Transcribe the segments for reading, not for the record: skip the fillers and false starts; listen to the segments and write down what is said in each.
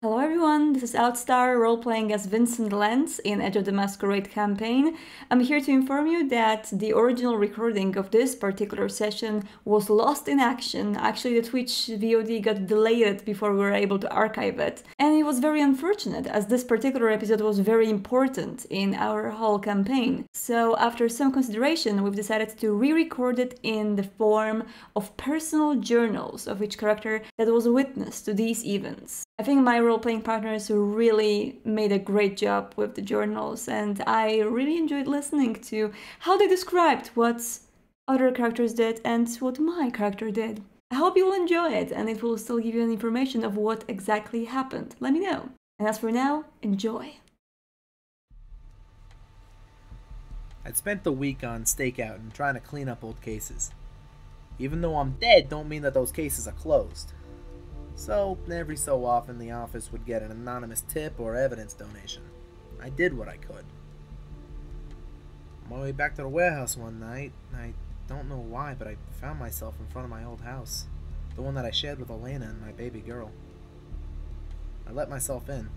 Hello everyone, this is Outstar role-playing as Vincent Lenz in Edge of the Masquerade campaign. I'm here to inform you that the original recording of this particular session was lost in action. Actually, the Twitch VOD got delayed before we were able to archive it. And it was very unfortunate, as this particular episode was very important in our whole campaign. So after some consideration, we've decided to re-record it in the form of personal journals of each character that was a witness to these events. I think my role-playing partners really made a great job with the journals, and I really enjoyed listening to how they described what other characters did and what my character did. I hope you will enjoy it, and it will still give you an information of what exactly happened. Let me know. And as for now, enjoy. I'd spent the week on stakeout and trying to clean up old cases. Even though I'm dead, don't mean that those cases are closed. So, every so often the office would get an anonymous tip or evidence donation. I did what I could. On my way back to the warehouse one night, I don't know why, but I found myself in front of my old house. The one that I shared with Elena and my baby girl. I let myself in,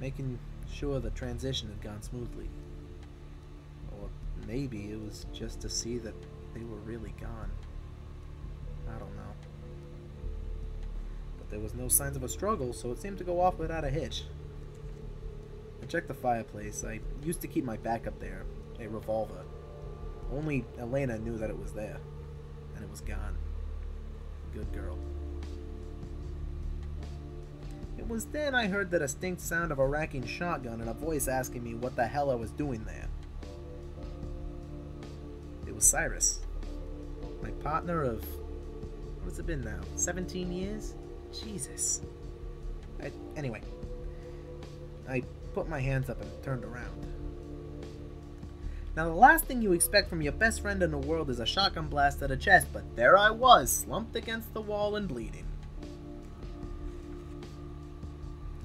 making sure the transition had gone smoothly. Or maybe it was just to see that they were really gone. I don't know. There was no signs of a struggle, so it seemed to go off without a hitch. I checked the fireplace. I used to keep my backup there, a revolver. Only Elena knew that it was there, and it was gone. Good girl. It was then I heard the distinct sound of a racking shotgun and a voice asking me what the hell I was doing there. It was Cyrus, my partner of, what's it been now, 17 years? Jesus. Anyway, I put my hands up and turned around. Now, the last thing you expect from your best friend in the world is a shotgun blast to the chest, but there I was, slumped against the wall and bleeding.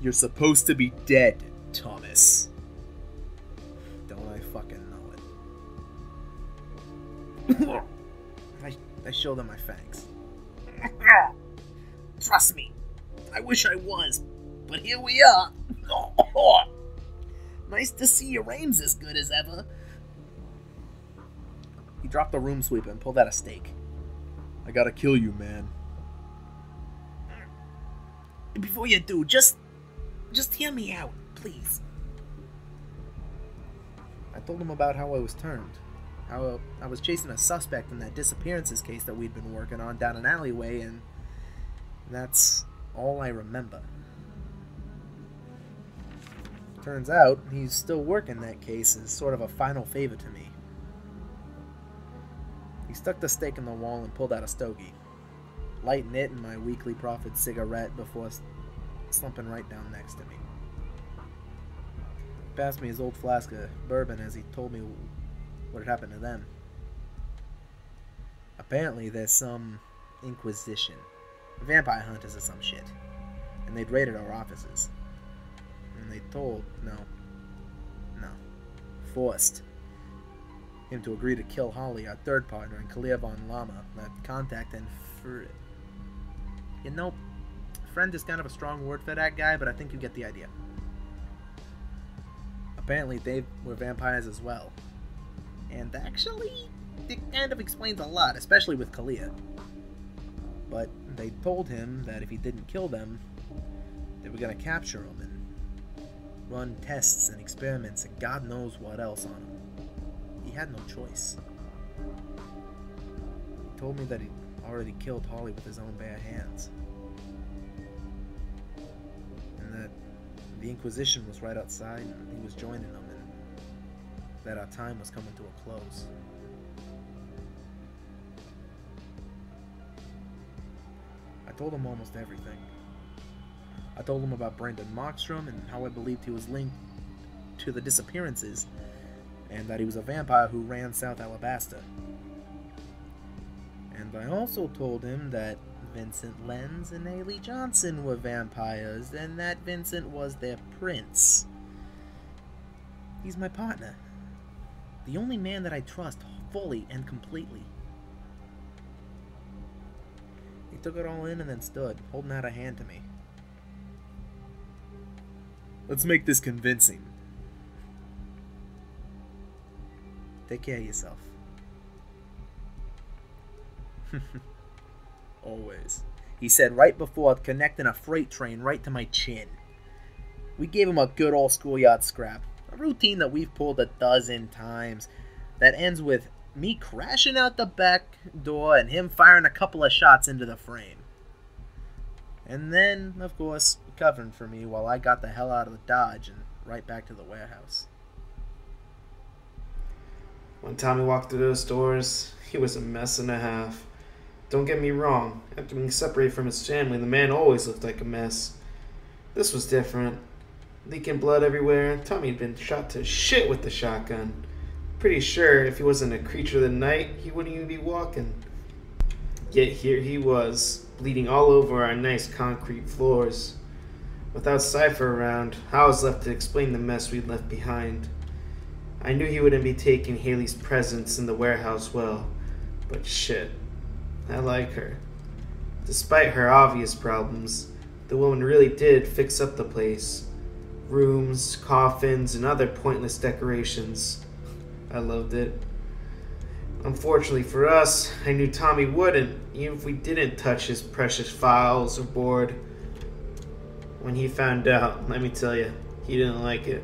You're supposed to be dead, Thomas. Don't I fucking know it. I showed them my fangs. Trust me, I wish I was, but here we are. Nice to see your aim's as good as ever. He dropped the room sweep and pulled out a stake. I gotta kill you, man. Before you do, just hear me out, please. I told him about how I was turned. How I was chasing a suspect in that disappearances case that we'd been working on down an alleyway, and that's all I remember. Turns out, he's still working that case as sort of a final favor to me. He stuck the stake in the wall and pulled out a stogie, lighting it in my weekly profit cigarette before slumping right down next to me. He passed me his old flask of bourbon as he told me what had happened to them. Apparently, there's some inquisition. Vampire hunters or some shit. And they'd raided our offices. And they told, forced him to agree to kill Holly, our third partner, and Kalia von Lama, that contact and friend is kind of a strong word for that guy, but I think you get the idea. Apparently they were vampires as well. And actually, it kind of explains a lot, especially with Kalia. But they told him that if he didn't kill them, they were going to capture him and run tests and experiments and God knows what else on him. He had no choice. He told me that he'd already killed Holly with his own bare hands. And that the Inquisition was right outside and he was joining them, and that our time was coming to a close. I told him almost everything. I told him about Brandon Mockstrom and how I believed he was linked to the disappearances, and that he was a vampire who ran South Alabaster. And I also told him that Vincent Lenz and Hayley Johnson were vampires, and that Vincent was their prince. He's my partner. The only man that I trust fully and completely. He took it all in and then stood, holding out a hand to me. Let's make this convincing. Take care of yourself. Always. He said right before connecting a freight train right to my chin. We gave him a good old schoolyard scrap. A routine that we've pulled 12 times. That ends with me crashing out the back door and him firing a couple of shots into the frame. And then, of course, covering for me while I got the hell out of the Dodge and right back to the warehouse. When Tommy walked through those doors, he was a mess and a half. Don't get me wrong, after being separated from his family, the man always looked like a mess. This was different. Leaking blood everywhere, Tommy had been shot to shit with the shotgun. Pretty sure if he wasn't a creature of the night, he wouldn't even be walking. Yet here he was, bleeding all over our nice concrete floors. Without Cypher around, I was left to explain the mess we'd left behind. I knew he wouldn't be taking Hayley's presence in the warehouse well, but shit, I like her. Despite her obvious problems, the woman really did fix up the place. Rooms, coffins, and other pointless decorations. I loved it. Unfortunately for us, I knew Tommy wouldn't, even if we didn't touch his precious files or board. When he found out, let me tell you, he didn't like it.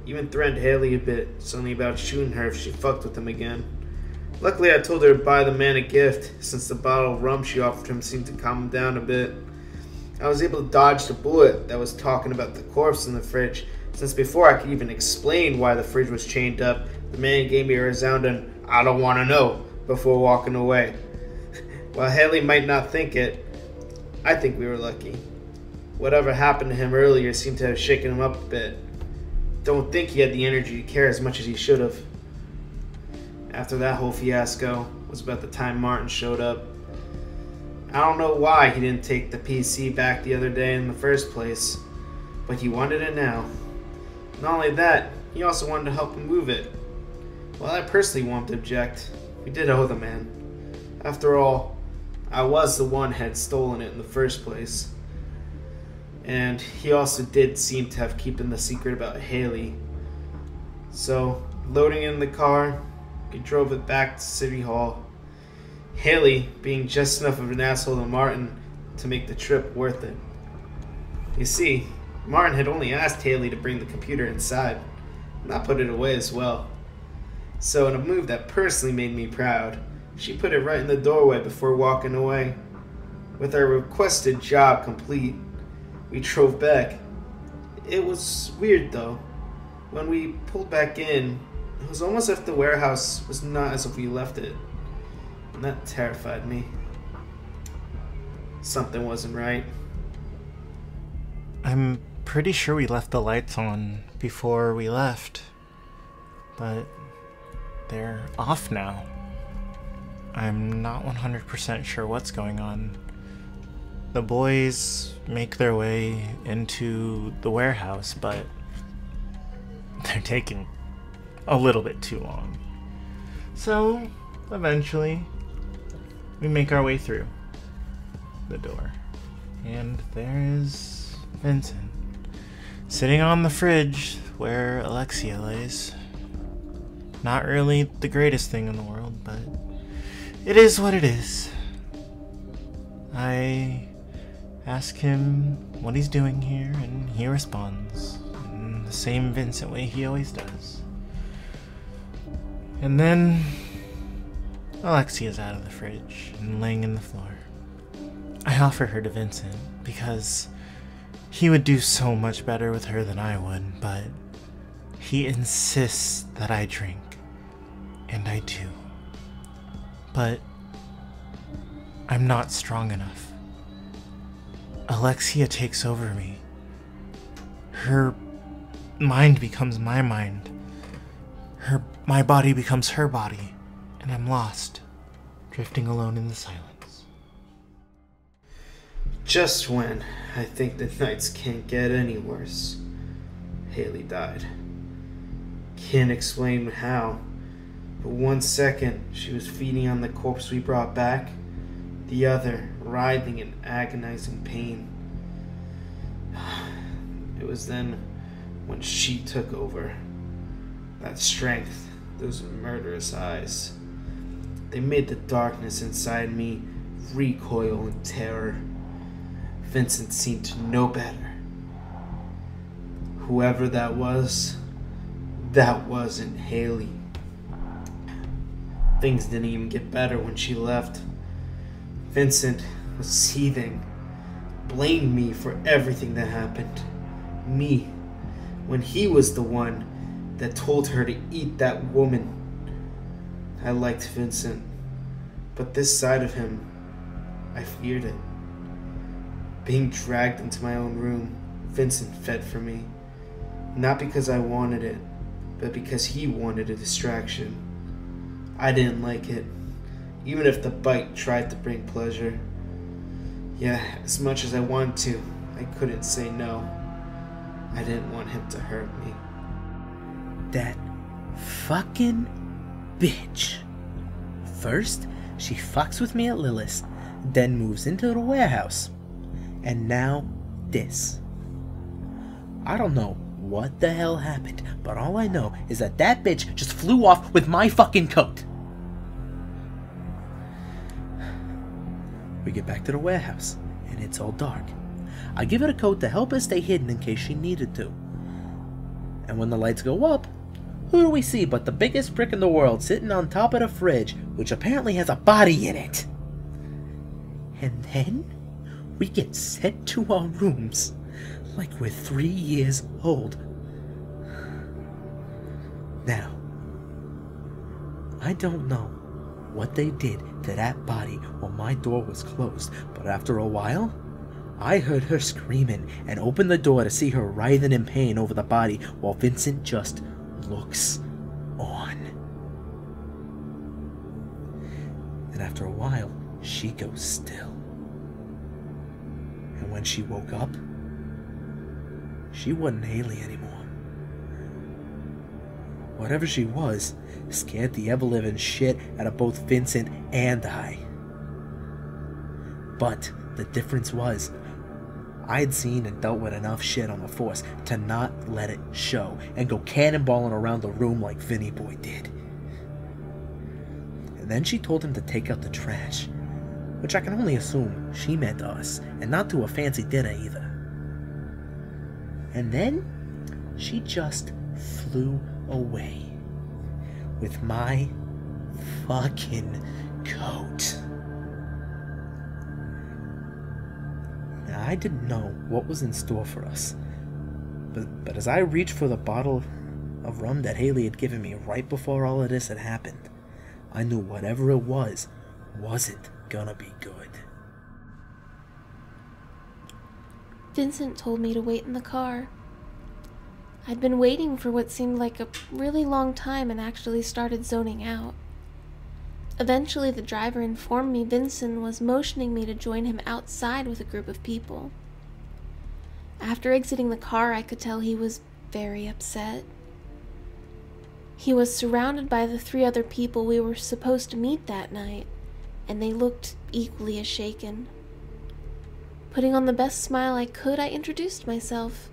Even threatened Hayley a bit, something about shooting her if she fucked with him again. Luckily, I told her to buy the man a gift, since the bottle of rum she offered him seemed to calm him down a bit. I was able to dodge the bullet that was talking about the corpse in the fridge, since before I could even explain why the fridge was chained up, the man gave me a resounding, "I don't want to know," before walking away. While Hayley might not think it, I think we were lucky. Whatever happened to him earlier seemed to have shaken him up a bit. Don't think he had the energy to care as much as he should have. After that whole fiasco was about the time Martin showed up. I don't know why he didn't take the PC back the other day in the first place, but he wanted it now. Not only that, he also wanted to help him move it. Well, I personally won't object. We did owe the man. After all, I was the one who had stolen it in the first place. And he also did seem to have keeping the secret about Hayley. So, loading it in the car, we drove it back to City Hall. Hayley being just enough of an asshole to Martin to make the trip worth it. You see, Martin had only asked Hayley to bring the computer inside, not put it away as well. So in a move that personally made me proud, she put it right in the doorway before walking away. With our requested job complete, we drove back. It was weird though. When we pulled back in, it was almost as if the warehouse was not as if we left it. And that terrified me. Something wasn't right. I'm pretty sure we left the lights on before we left, but they're off now. I'm not 100% sure what's going on. The boys make their way into the warehouse, but they're taking a little bit too long. So, eventually, we make our way through the door. And there is Vincent, sitting on the fridge where Alexia lays. Not really the greatest thing in the world, but it is what it is. I ask him what he's doing here, and he responds in the same Vincent way he always does. And then Alexia's out of the fridge and laying in the floor. I offer her to Vincent because he would do so much better with her than I would, but he insists that I drink, and I do. But I'm not strong enough. Alexia takes over me. Her mind becomes my mind. My body becomes her body, and I'm lost, drifting alone in the silence. Just when I think the nights can't get any worse, Hayley died. Can't explain how, but 1 second she was feeding on the corpse we brought back, the other writhing in agonizing pain. It was then when she took over. That strength, those murderous eyes, they made the darkness inside me recoil in terror. Vincent seemed to know better. Whoever that wasn't Hayley. Things didn't even get better when she left. Vincent was seething, blamed me for everything that happened. Me, when he was the one that told her to eat that woman. I liked Vincent, but this side of him, I feared it. Being dragged into my own room, Vincent fed for me. Not because I wanted it, but because he wanted a distraction. I didn't like it, even if the bite tried to bring pleasure. Yeah, as much as I wanted to, I couldn't say no. I didn't want him to hurt me. That fucking bitch. First, she fucks with me at Lilith's, then moves into the warehouse. And now, this. I don't know what the hell happened, but all I know is that that bitch just flew off with my fucking coat. We get back to the warehouse, and it's all dark. I give her a coat to help her stay hidden in case she needed to. And when the lights go up, who do we see but the biggest brick in the world sitting on top of the fridge, which apparently has a body in it. And then we get sent to our rooms like we're 3 years old. Now, I don't know what they did to that body while my door was closed, but after a while, I heard her screaming and opened the door to see her writhing in pain over the body while Vincent just looks on. And after a while, she goes still. And when she woke up, she wasn't Hayley anymore. Whatever she was scared the ever-living shit out of both Vincent and I. But the difference was, I'd seen and dealt with enough shit on the force to not let it show and go cannonballing around the room like Vinny Boy did. And then she told him to take out the trash, which I can only assume she meant us, and not to a fancy dinner either. And then she just flew away with my fucking coat. Now, I didn't know what was in store for us, but as I reached for the bottle of rum that Hayley had given me right before all of this had happened, I knew whatever it was wasn't gonna be good. Vincent told me to wait in the car. I'd been waiting for what seemed like a really long time and actually started zoning out. Eventually, the driver informed me Vincent was motioning me to join him outside with a group of people. After exiting the car, I could tell he was very upset. He was surrounded by the 3 other people we were supposed to meet that night, and they looked equally as shaken. Putting on the best smile I could, I introduced myself.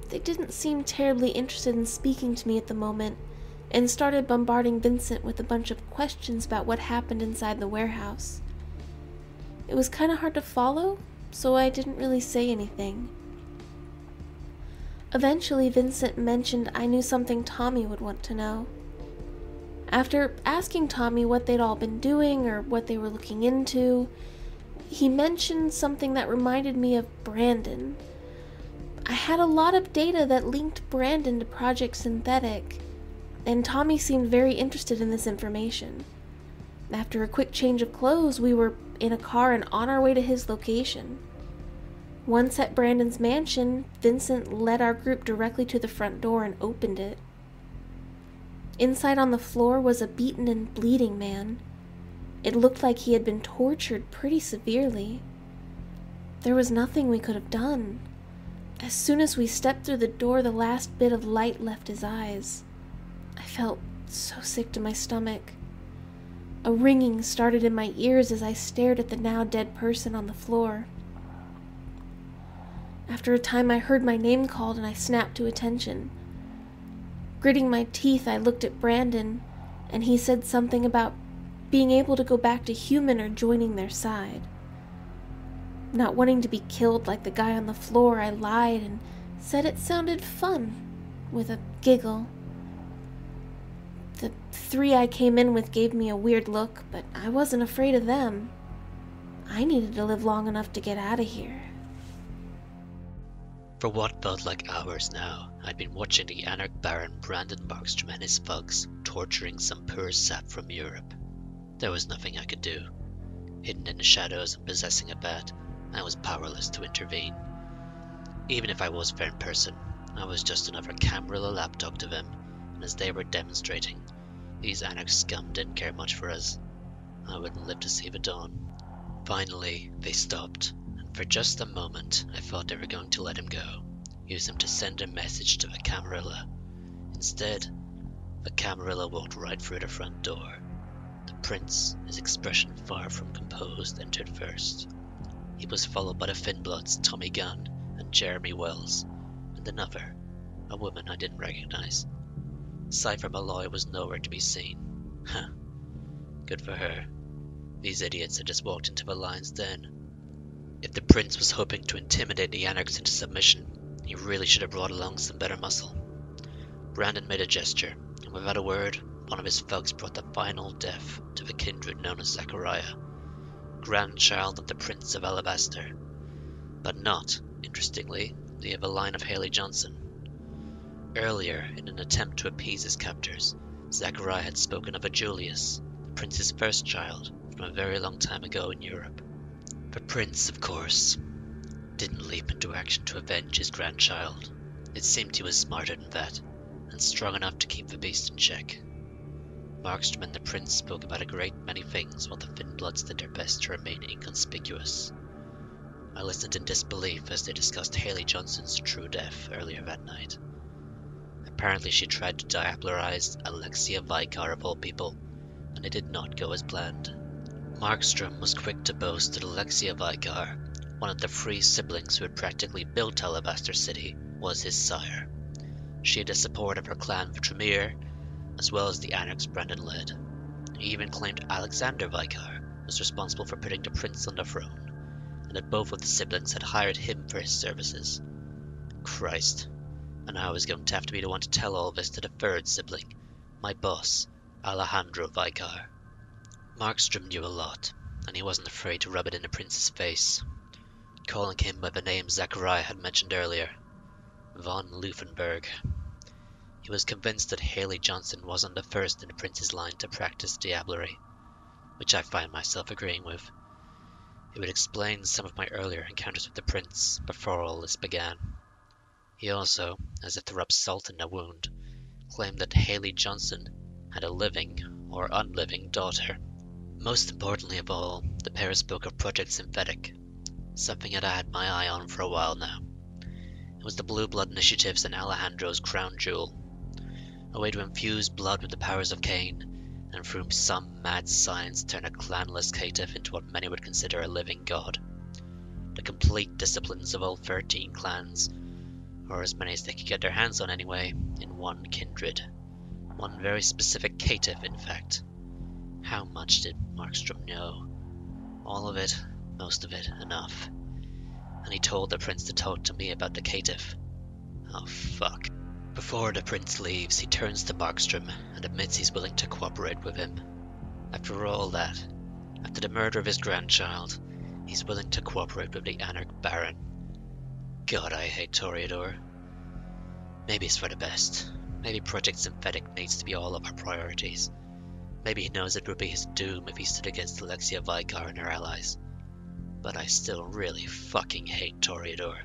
They didn't seem terribly interested in speaking to me at the moment, and started bombarding Vincent with a bunch of questions about what happened inside the warehouse. It was kind of hard to follow, so I didn't really say anything. Eventually, Vincent mentioned I knew something Tommy would want to know. After asking Tommy what they'd all been doing or what they were looking into, he mentioned something that reminded me of Brandon. I had a lot of data that linked Brandon to Project Synthetic, and Tommy seemed very interested in this information. After a quick change of clothes, we were in a car and on our way to his location. Once at Brandon's mansion, Vincent led our group directly to the front door and opened it. Inside on the floor was a beaten and bleeding man. It looked like he had been tortured pretty severely. There was nothing we could have done. As soon as we stepped through the door, the last bit of light left his eyes. I felt so sick to my stomach. A ringing started in my ears as I stared at the now dead person on the floor. After a time, I heard my name called and I snapped to attention. Gritting my teeth, I looked at Brandon, and he said something about being able to go back to human or joining their side. Not wanting to be killed like the guy on the floor, I lied and said it sounded fun, with a giggle. The 3 I came in with gave me a weird look, but I wasn't afraid of them. I needed to live long enough to get out of here. For what felt like hours now, I'd been watching the Anarch Baron Brandon Markstrom and his thugs torturing some poor sap from Europe. There was nothing I could do. Hidden in the shadows and possessing a bat, I was powerless to intervene. Even if I was fair in person, I was just another Camarilla lapdog to them, and as they were demonstrating, these Anarch scum didn't care much for us. I wouldn't live to see the dawn. Finally, they stopped, and for just a moment I thought they were going to let him go, use him to send a message to the Camarilla. Instead, the Camarilla walked right through the front door. The prince, his expression far from composed, entered first. He was followed by the Finbloods Tommy Gunn and Jeremy Wells, and another, a woman I didn't recognize. Cypher Malloy was nowhere to be seen. Huh. Good for her. These idiots had just walked into the lion's den. If the prince was hoping to intimidate the Anarchs into submission, he really should have brought along some better muscle. Brandon made a gesture, and without a word, one of his thugs brought the final death to the kindred known as Zachariah, grandchild of the Prince of Alabaster, but not, interestingly, of a line of Hayley Johnson. Earlier, in an attempt to appease his captors, Zachariah had spoken of a Julius, the prince's first child, from a very long time ago in Europe. The prince, of course, didn't leap into action to avenge his grandchild. It seemed he was smarter than that, and strong enough to keep the beast in check. Markstrom and the prince spoke about a great many things while the Finbloods did their best to remain inconspicuous. I listened in disbelief as they discussed Hayley Johnson's true death earlier that night. Apparently she tried to diablerize Alexia Vicar of all people, and it did not go as planned. Markstrom was quick to boast that Alexia Vicar, one of the 3 siblings who had practically built Alabaster City, was his sire. She had the support of her clan for Tremere, as well as the Anarchs Brandon led. He even claimed Alexander Vicar was responsible for putting the prince on the throne, and that both of the siblings had hired him for his services. Christ, and I was going to have to be the one to tell all this to the 3rd sibling, my boss, Alejandro Vicar. Markstrom knew a lot, and he wasn't afraid to rub it in the prince's face, calling him by the name Zachariah had mentioned earlier, von Luffenberg. He was convinced that Hayley Johnson wasn't the first in the prince's line to practice diablerie, which I find myself agreeing with. It would explain some of my earlier encounters with the prince before all this began. He also, as if to rub salt in the wound, claimed that Hayley Johnson had a living or unliving daughter. Most importantly of all, the pair spoke of Project Synthetic, something that I had my eye on for a while now. It was the Blue Blood initiatives and Alejandro's crown jewel, a way to infuse blood with the powers of Cain, and through some mad science turn a clanless caitiff into what many would consider a living god. The complete disciplines of all 13 clans, or as many as they could get their hands on anyway, in one kindred. One very specific caitiff, in fact. How much did Markstrom know? All of it, most of it, enough. And he told the prince to talk to me about the caitiff. Oh fuck. Before the prince leaves, he turns to Markstrom and admits he's willing to cooperate with him. After all that, after the murder of his grandchild, he's willing to cooperate with the Anarch Baron. God, I hate Toreador. Maybe it's for the best. Maybe Project Synthetic needs to be all of our priorities. Maybe he knows it would be his doom if he stood against Alexia Vicar and her allies. But I still really fucking hate Toreador.